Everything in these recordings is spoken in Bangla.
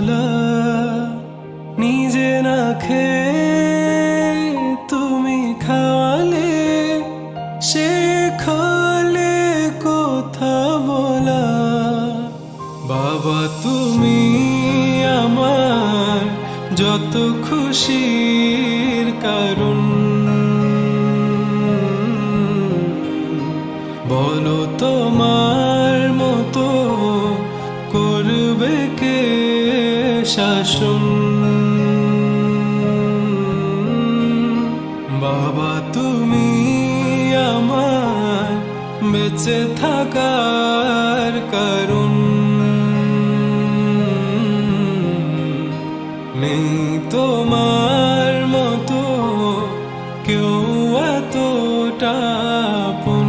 ভোলা, নিজে না খেয়ে তুমি খাওয়ালে, সে খলে কথা বলা। বাবা তুমি আমার যত খুশির কারণ, বলো তোমার মতো করবে কে শাসন। বাবা তুমি আমার বেঁচে থাকার কারণ, নেই তোমার মতো কেউ এতটা আপন।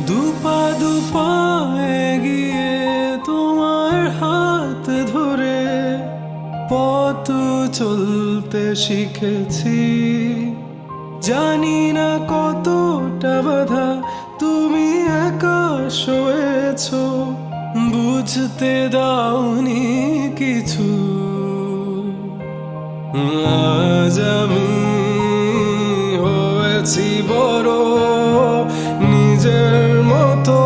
দুপা দুপা এগিয়ে তোমার হাত ধরে পথ চলতে শিখেছি। জানি না কতটা বাধা তুমি একা সয়েছ, বুঝতে দাওনি কিছু। আজ আমি হয়েছি বড়, নিজের মতো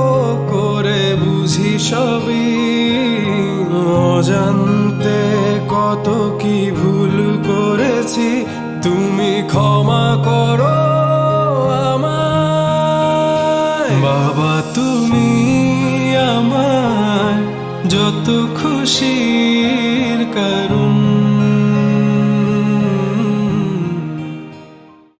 করে বুঝি সবই। অজান্তে কত কি ভুল করেছি, তুমি ক্ষমা করো আমায়। বাবা তুমি আমার যত খুশির কারণ,